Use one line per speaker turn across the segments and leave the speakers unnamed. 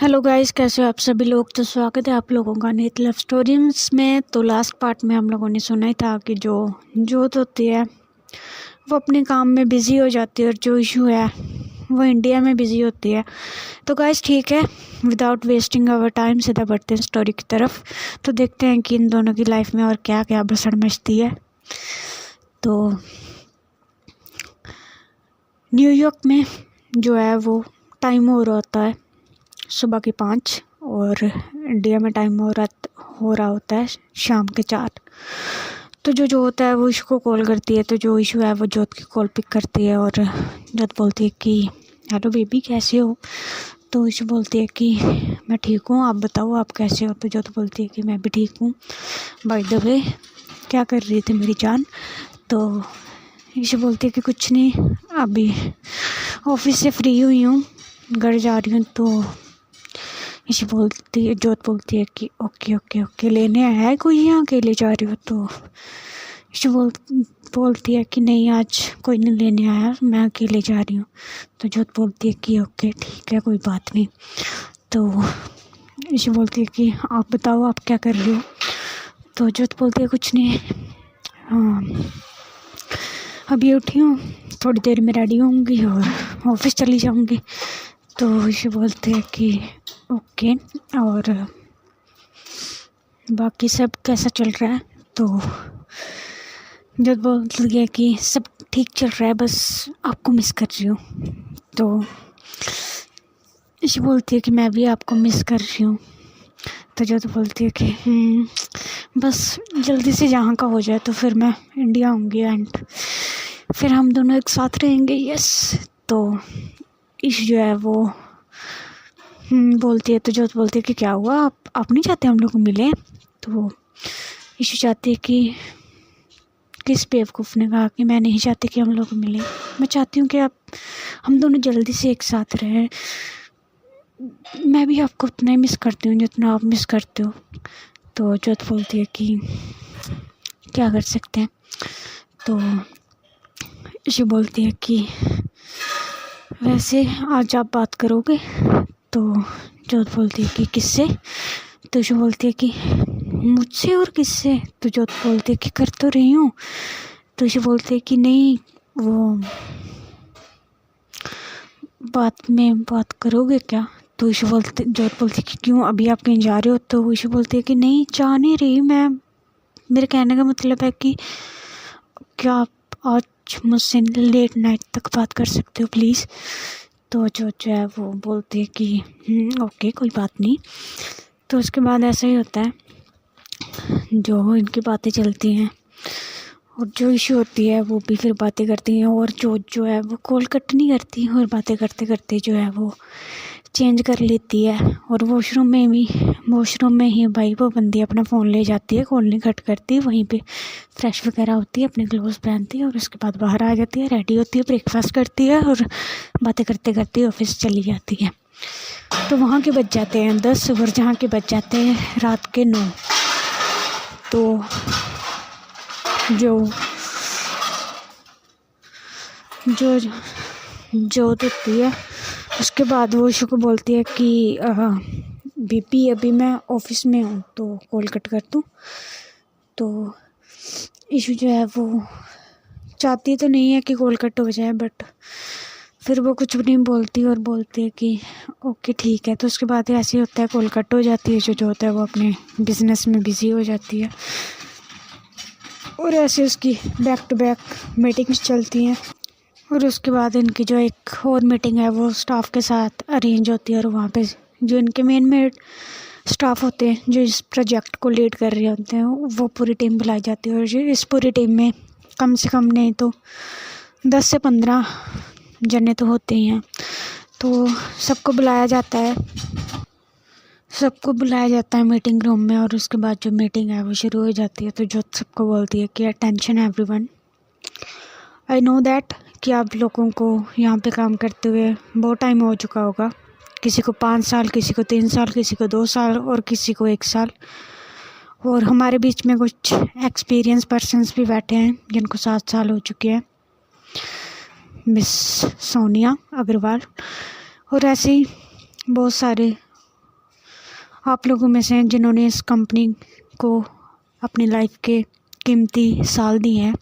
Hello guys, कैसे हो आप सभी लोग। तो स्वागत है आप लोगों का नीत लव स्टोरीज में। तो लास्ट पार्ट में हम लोगों ने सुना ही था कि जो जोत होती है वो अपने काम में बिज़ी हो जाती है और जो इशू है वो इंडिया में बिज़ी होती है। तो गाइस ठीक है, विदाउट वेस्टिंग आवर टाइम सीधा बढ़ते हैं स्टोरी की तरफ। तो देखते हैं कि इन दोनों की लाइफ में और क्या क्या भसड़ मचती है। तो न्यूयॉर्क में जो है वो टाइम हो रहा होता है सुबह के 5 और इंडिया में टाइम हो रहा होता है शाम के 4। तो जो जोत है वो इसको कॉल करती है। तो जो इशू है वो जोत की कॉल पिक करती है और जोत बोलती है कि हेलो बेबी, कैसे हो। तो इशू बोलती है कि मैं ठीक हूँ, आप बताओ आप कैसे हो। तो जोत बोलती है कि मैं भी ठीक हूँ। बाय द वे, क्या कर रही थी मेरी जान। तो इशू बोलती है कि कुछ नहीं, अभी ऑफिस से फ्री हुई हूँ, घर जा रही हूँ। तो जोत बोलती है कि ओके ओके ओके, लेने आया है कोई यहाँ, अकेले जा रही हो। तो इशू बोलती है कि नहीं, आज कोई नहीं लेने आया, मैं अकेले जा रही हूँ। तो जोत बोलती है कि ओके ठीक है, कोई बात नहीं। तो इशू बोलती है कि आप बताओ आप क्या कर रही हो। तो जोत बोलती है कुछ नहीं, हाँ अभी उठी हूँ, थोड़ी देर में रेडी होंगी और ऑफिस चली जाऊँगी। तो इशू बोलते हैं कि ओके, और बाकी सब कैसा चल रहा है। तो जब बोलती है कि सब ठीक चल रहा है, बस आपको मिस कर रही हूँ। तो इशू बोलती है कि मैं भी आपको मिस कर रही हूँ। तो जो बोलती है कि बस जल्दी से जहाँ का हो जाए तो फिर मैं इंडिया आऊँगी एंड फिर हम दोनों एक साथ रहेंगे। यस। तो इशू जो है वो बोलती है। तो जोत बोलती है कि क्या हुआ, आप नहीं चाहते हम लोग मिले। तो इशू चाहती है कि किस बेवकूफ़ ने कहा कि मैं नहीं चाहती कि हम लोग मिलें। मैं चाहती हूँ कि हम दोनों जल्दी से एक साथ रहें। मैं भी आपको उतना ही मिस करती हूँ जितना आप मिस करते हो। तो जोत बोलती है कि क्या कर सकते हैं। तो इशू बोलती है कि वैसे आज आप बात करोगे। तो जोत बोलती है कि किससे। तो इशू बोलती है कि मुझसे और किससे। तो जोत बोलती है कि कर तो रही हूँ। तो इशू बोलती है कि नहीं, वो बात करोगे क्या। तो इशू जोत बोलती है कि क्यों, अभी आप कहीं जा रहे हो। तो इशू बोलती है कि नहीं, जा नहीं रही मैं, मेरे कहने का मतलब है कि क्या आप आज मुझसे लेट नाइट तक बात कर सकते हो प्लीज़। तो जो है वो बोलती है कि ओके कोई बात नहीं। तो उसके बाद ऐसा ही होता है, जो इनकी बातें चलती हैं और जो इशू होती है वो भी फिर बातें करती हैं और जो है वो कॉल कट नहीं करती और बातें करते करते जो है वो चेंज कर लेती है। और वॉशरूम में ही भाई वो बंदी अपना फ़ोन ले जाती है, कॉल नहीं कट करती, वहीं पे फ्रेश वगैरह होती है, अपने क्लोथ्स पहनती है और उसके बाद बाहर आ जाती है, रेडी होती है, ब्रेकफास्ट करती है और बातें करते करते ऑफिस चली जाती है। तो वहाँ के बज जाते हैं 10 और जहाँ के बज जाते हैं रात के 9। तो जो होती है उसके बाद वो इशू को बोलती है कि बीपी अभी मैं ऑफिस में हूँ तो कॉल कट कर दूँ। तो इशू जो है वो चाहती तो नहीं है कि कॉल कट हो जाए, बट फिर वो कुछ भी नहीं बोलती और बोलती है कि ओके ठीक है। तो उसके बाद ऐसे ही होता है, कॉल कट हो जाती है। जो होता है वो अपने बिज़नेस में बिज़ी हो जाती है और ऐसे उसकी बैक टू बैक मीटिंग्स चलती हैं। और उसके बाद इनकी जो एक और मीटिंग है वो स्टाफ के साथ अरेंज होती है और वहाँ पे जो इनके मेन स्टाफ होते हैं जो इस प्रोजेक्ट को लीड कर रहे होते हैं वो पूरी टीम बुलाई जाती है। और जो इस पूरी टीम में कम से कम नहीं तो 10 से 15 जने तो होते ही हैं। तो सबको बुलाया जाता है मीटिंग रूम में और उसके बाद जो मीटिंग है वो शुरू हो जाती है। तो जो सबको बोलती है कि attention everyone, I know that कि आप लोगों को यहाँ पे काम करते हुए बहुत टाइम हो चुका होगा। किसी को 5 साल, किसी को 3 साल, किसी को 2 साल और किसी को 1 साल। और हमारे बीच में कुछ एक्सपीरियंस पर्सन्स भी बैठे हैं जिनको 7 साल हो चुके हैं, मिस सोनिया अग्रवाल। और ऐसे ही बहुत सारे आप लोगों में से हैं जिन्होंने इस कंपनी को अपनी लाइफ के कीमती साल दिए हैं।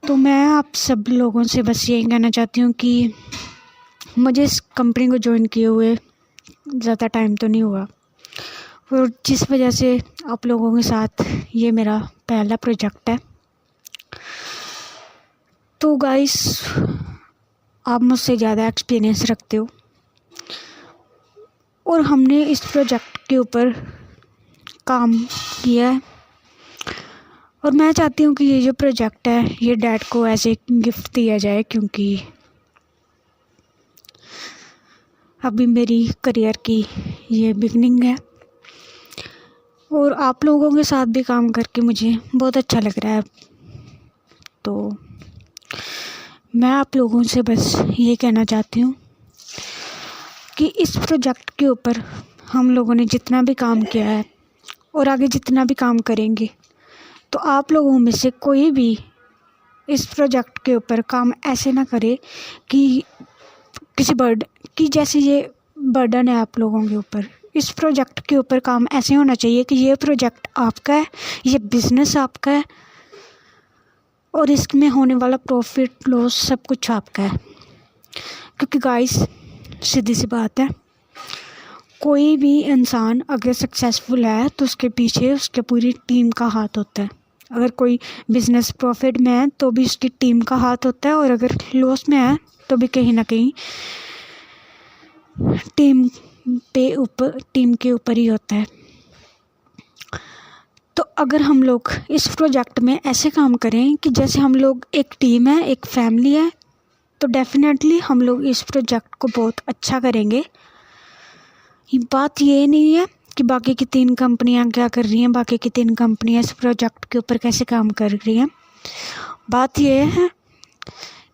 तो मैं आप सब लोगों से बस यही कहना चाहती हूँ कि मुझे इस कंपनी को ज्वाइन किए हुए ज़्यादा टाइम तो नहीं हुआ, और जिस वजह से आप लोगों के साथ ये मेरा पहला प्रोजेक्ट है। तो गाइस, आप मुझसे ज़्यादा एक्सपीरियंस रखते हो और हमने इस प्रोजेक्ट के ऊपर काम किया है, और मैं चाहती हूँ कि ये जो प्रोजेक्ट है ये डैड को एज ए गिफ्ट दिया जाए, क्योंकि अभी मेरी करियर की ये बिगनिंग है और आप लोगों के साथ भी काम करके मुझे बहुत अच्छा लग रहा है। तो मैं आप लोगों से बस ये कहना चाहती हूँ कि इस प्रोजेक्ट के ऊपर हम लोगों ने जितना भी काम किया है और आगे जितना भी काम करेंगे, तो आप लोगों में से कोई भी इस प्रोजेक्ट के ऊपर काम ऐसे ना करे कि किसी कि जैसे ये बर्डन है आप लोगों के ऊपर। इस प्रोजेक्ट के ऊपर काम ऐसे होना चाहिए कि ये प्रोजेक्ट आपका है, ये बिज़नेस आपका है और इसमें होने वाला प्रॉफिट लॉस सब कुछ आपका है। क्योंकि गाइस, सीधी सी बात है, कोई भी इंसान अगर सक्सेसफुल है तो उसके पीछे उसके पूरी टीम का हाथ होता है। अगर कोई बिज़नेस प्रॉफिट में है तो भी उसकी टीम का हाथ होता है, और अगर लॉस में है तो भी कहीं ना कहीं टीम के ऊपर ही होता है। तो अगर हम लोग इस प्रोजेक्ट में ऐसे काम करें कि जैसे हम लोग एक टीम है, एक फैमिली है, तो डेफिनेटली हम लोग इस प्रोजेक्ट को बहुत अच्छा करेंगे। बात ये नहीं है कि बाकी की 3 कंपनियां क्या कर रही हैं, बाकी की 3 कंपनियां इस प्रोजेक्ट के ऊपर कैसे काम कर रही हैं। बात ये है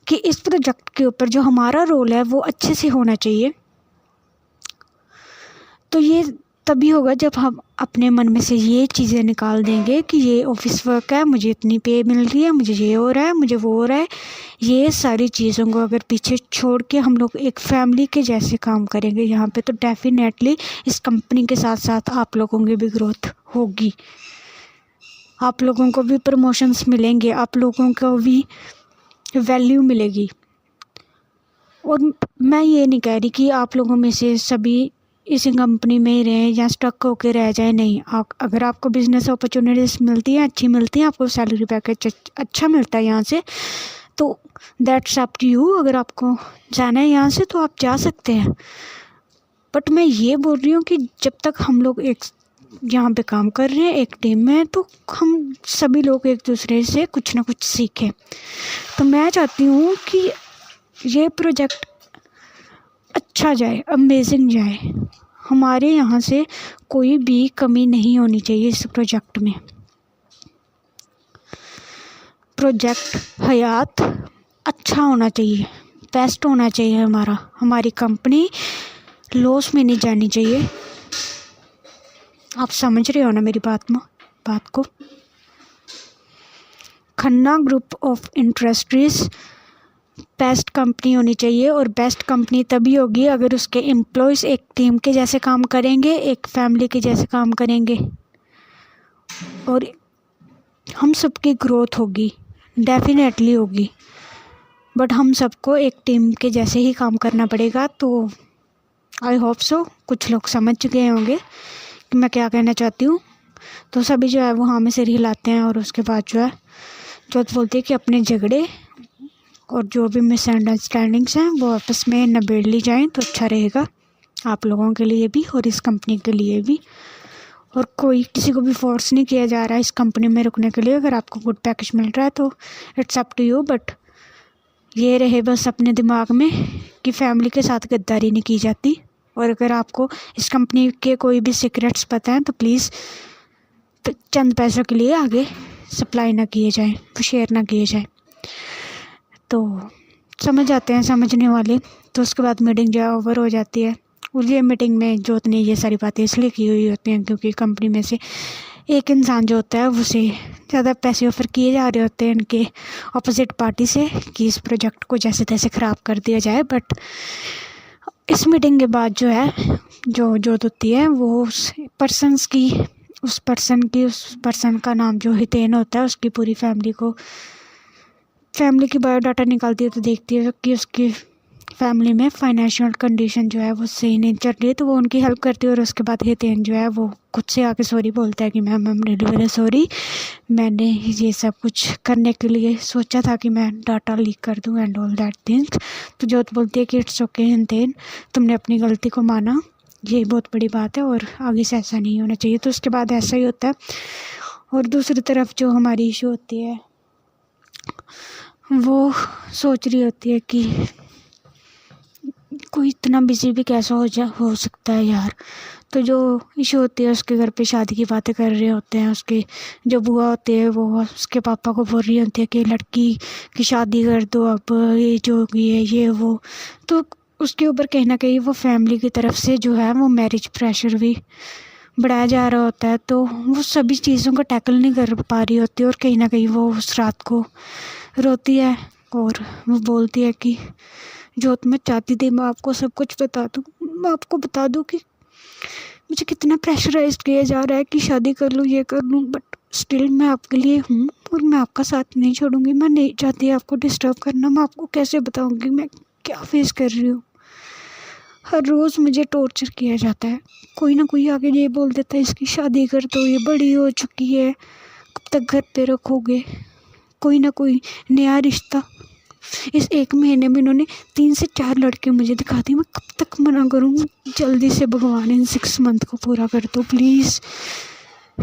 कि इस प्रोजेक्ट के ऊपर जो हमारा रोल है वो अच्छे से होना चाहिए। तो ये तभी होगा जब हम अपने मन में से ये चीज़ें निकाल देंगे कि ये ऑफिस वर्क है, मुझे इतनी पे मिल रही है, मुझे ये हो रहा है, मुझे वो हो रहा है। ये सारी चीज़ों को अगर पीछे छोड़ के हम लोग एक फैमिली के जैसे काम करेंगे यहाँ पे, तो डेफिनेटली इस कंपनी के साथ साथ आप लोगों की भी ग्रोथ होगी, आप लोगों को भी प्रमोशंस मिलेंगे, आप लोगों को भी वैल्यू मिलेगी। और मैं ये नहीं कह रही कि आप लोगों में से सभी इसी कंपनी में ही रहें या स्टक होके रह जाए, नहीं। अगर आपको बिज़नेस अपॉर्चुनिटीज़ मिलती हैं, अच्छी मिलती हैं, आपको सैलरी पैकेज अच्छा मिलता है यहाँ से, तो दैट्स अप टू यू। अगर आपको जाना है यहाँ से तो आप जा सकते हैं। बट मैं ये बोल रही हूँ कि जब तक हम लोग एक यहाँ पे काम कर रहे हैं, एक टीम में, तो हम सभी लोग एक दूसरे से कुछ ना कुछ सीखें। तो मैं चाहती हूँ कि ये प्रोजेक्ट अच्छा जाए, अमेजिंग जाए। हमारे यहाँ से कोई भी कमी नहीं होनी चाहिए इस प्रोजेक्ट में। प्रोजेक्ट हयात अच्छा होना चाहिए, बेस्ट होना चाहिए हमारी कंपनी लॉस में नहीं जानी चाहिए। आप समझ रहे हो ना मेरी बात को। Khanna group of industries best company होनी चाहिए, और बेस्ट कंपनी तभी होगी अगर उसके एम्प्लॉयज़ एक टीम के जैसे काम करेंगे, एक फैमिली के जैसे काम करेंगे, और हम सबकी ग्रोथ होगी, डेफिनेटली होगी। बट हम सबको एक टीम के जैसे ही काम करना पड़ेगा। तो आई होप सो कुछ लोग समझ चुके होंगे कि मैं क्या कहना चाहती हूँ। तो सभी जो है वो हाँ में सिर हिलाते हैं, और उसके बाद जो है जो बोलते हैं कि अपने झगड़े और जो भी मिसअंडरस्टैंडिंग्स हैं वो आपस में निबेड़ ली जाएं, तो अच्छा रहेगा आप लोगों के लिए भी और इस कंपनी के लिए भी। और किसी को भी फोर्स नहीं किया जा रहा है इस कंपनी में रुकने के लिए। अगर आपको गुड पैकेज मिल रहा है तो it's up to you. But ये रहे बस अपने दिमाग में कि फैमिली के साथ गद्दारी नहीं की जाती। और अगर आपको इस कंपनी के कोई भी सीक्रेट्स पता हैं तो प्लीज़ चंद पैसों के लिए आगे सप्लाई ना किए जाएं, शेयर ना किए जाएं। तो समझ जाते हैं समझने वाले। तो उसके बाद मीटिंग जो है ओवर हो जाती है। और ये मीटिंग में जोत ने ये सारी बातें इसलिए की हुई होती हैं क्योंकि कंपनी में से एक इंसान जो होता है उसे ज़्यादा पैसे ऑफ़र किए जा रहे होते हैं इनके अपोजिट पार्टी से कि इस प्रोजेक्ट को जैसे तैसे ख़राब कर दिया जाए। बट इस मीटिंग के बाद जो है जो जोत होती है वो उस पर्सन का नाम जो हितेन होता है उसकी पूरी फैमिली की बायोडाटा निकालती है। तो देखती है कि उसकी फैमिली में फाइनेंशियल कंडीशन जो है वो सही नहीं चल रही है, तो वो उनकी हेल्प करती है। और उसके बाद हितेन जो है वो खुद से आके सॉरी बोलता है कि ma'am I am really very sorry, मैंने ये सब कुछ करने के लिए सोचा था कि मैं डाटा लीक कर दूँ एंड ऑल दैट थिंग्स। तो जोत बोलती है कि इट्स ओके हितेन, तुमने अपनी गलती को माना, ये बहुत बड़ी बात है और आगे से ऐसा नहीं होना चाहिए। तो उसके बाद ऐसा ही होता है। और दूसरी तरफ जो हमारी इशू होती है वो सोच रही होती है कि कोई इतना बिजी भी कैसा हो सकता है यार। तो जो इशू होती है उसके घर पे शादी की बातें कर रहे होते हैं, उसके जो बुआ होते हैं वो उसके पापा को बोल रही होती है कि लड़की की शादी कर दो, अब ये जो भी है ये वो। तो उसके ऊपर कहीं ना कहीं वो फैमिली की तरफ से जो है वो मैरिज प्रेशर भी बढ़ाया जा रहा होता है। तो वो सभी चीज़ों को टैकल नहीं कर पा रही होती और कहीं ना कहीं वो उस रात को रोती है और वो बोलती है कि जोत मैं चाहती थी मैं आपको सब कुछ बता दूँ, मैं आपको बता दूँ कि मुझे कितना प्रेशराइज किया जा रहा है कि शादी कर लूँ ये कर लूँ, बट स्टिल मैं आपके लिए हूँ और मैं आपका साथ नहीं छोड़ूंगी। मैं नहीं चाहती आपको डिस्टर्ब करना, मैं आपको कैसे बताऊँगी मैं क्या फेस कर रही हूँ। हर रोज़ मुझे टॉर्चर किया जाता है, कोई ना कोई आके ये बोल देता है इसकी शादी कर दो, ये बड़ी हो चुकी है, कब तक घर पे रखोगे, कोई ना कोई नया रिश्ता। इस 1 महीने में इन्होंने 3 से 4 लड़के मुझे दिखा दिए, मैं कब तक मना करूँ। जल्दी से भगवान इन 6 मंथ को पूरा कर दो प्लीज़,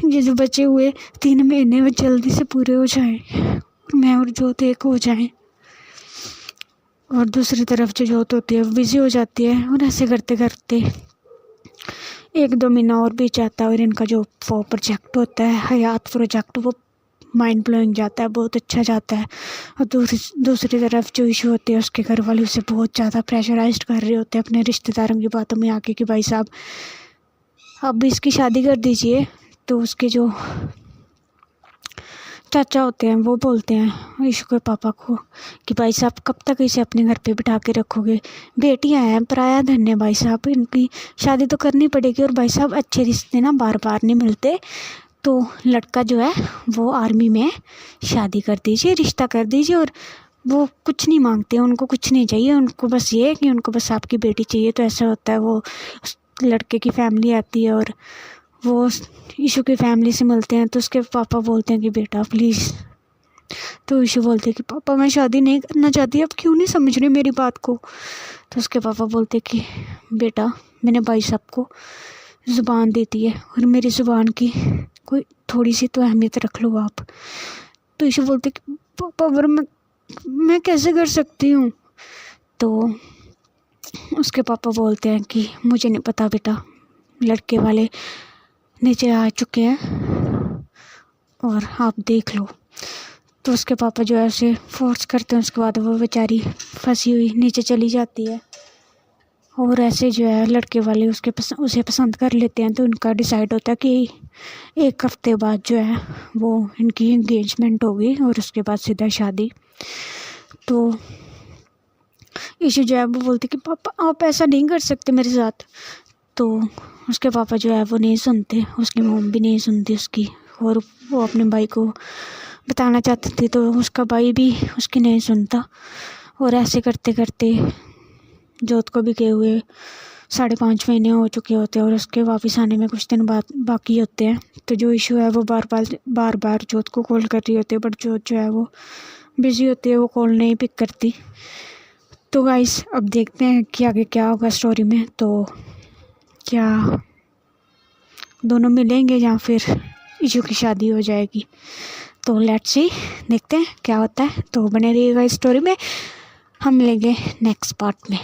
ये जो बचे हुए 3 महीने में जल्दी से पूरे हो जाएं, मैं और जोत एक हो जाएं। और दूसरी तरफ जो जोत होती है वो बिज़ी हो जाती है और ऐसे करते करते 1-2 महीना और बीत जाता है और इनका जो वो प्रोजेक्ट होता है हयात प्रोजेक्ट वो माइंड ब्लोइंग जाता है, बहुत अच्छा जाता है। और दूसरी तरफ जो इशू होती है उसके घर वाले उसे बहुत ज़्यादा प्रेशराइज्ड कर रहे होते हैं अपने रिश्तेदारों की बातों में आके कि भाई साहब अब इसकी शादी कर दीजिए। तो उसके जो चाचा होते हैं वो बोलते हैं इशू के पापा को कि भाई साहब कब तक इसे अपने घर पे बिठा के रखोगे, बेटियां हैं पराया धन है भाई साहब, इनकी शादी तो करनी पड़ेगी। और भाई साहब अच्छे रिश्ते ना बार बार नहीं मिलते, तो लड़का जो है वो आर्मी में शादी कर दीजिए, रिश्ता कर दीजिए। और वो कुछ नहीं मांगते, उनको कुछ नहीं चाहिए, उनको बस ये है कि उनको बस आपकी बेटी चाहिए। तो ऐसा होता है, वो लड़के की फैमिली आती है और वो ईशू की फैमिली से मिलते हैं। तो उसके पापा बोलते हैं कि बेटा प्लीज़। तो ईशू बोलते हैं कि पापा मैं शादी नहीं करना चाहती, अब क्यों नहीं समझ रहे मेरी बात को। तो उसके पापा बोलते कि बेटा मैंने भाई साहब को ज़ुबान दी थी है और मेरी ज़ुबान की कोई थोड़ी सी तो अहमियत रख लो आप। तो ईशू बोलते कि पापा पर मैं कैसे कर सकती हूँ। तो उसके पापा बोलते हैं कि मुझे नहीं पता बेटा, लड़के वाले नीचे आ चुके हैं और आप देख लो। तो उसके पापा जो है उसे फोर्स करते हैं, उसके बाद वो बेचारी फंसी हुई नीचे चली जाती है। और ऐसे जो है लड़के वाले उसे पसंद कर लेते हैं। तो उनका डिसाइड होता है कि 1 हफ्ते बाद जो है वो इनकी एंगेजमेंट होगी और उसके बाद सीधा शादी। तो ईशू जो है वो बोलती कि पापा आप ऐसा नहीं कर सकते मेरे साथ। तो उसके पापा जो है वो नहीं सुनते, उसकी मॉम भी नहीं सुनती उसकी, और वो अपने भाई को बताना चाहती थी तो उसका भाई भी उसकी नहीं सुनता। और ऐसे करते करते जोत को भी गए हुए 5.5 महीने हो चुके होते हैं और उसके वापस आने में कुछ दिन बाद बाकी होते हैं। तो जो इशू है वो बार बार जोत को कॉल कर रही होती है, बट जोत जो है वो बिज़ी होती है, वो कॉल नहीं पिक करती। तो गाइस अब देखते हैं कि आगे क्या होगा स्टोरी में। तो क्या दोनों मिलेंगे या फिर इशू की शादी हो जाएगी। तो लेट्स सी, देखते हैं क्या होता है। तो बने रहिएगा इस स्टोरी में, हम मिलेंगे नेक्स्ट पार्ट में।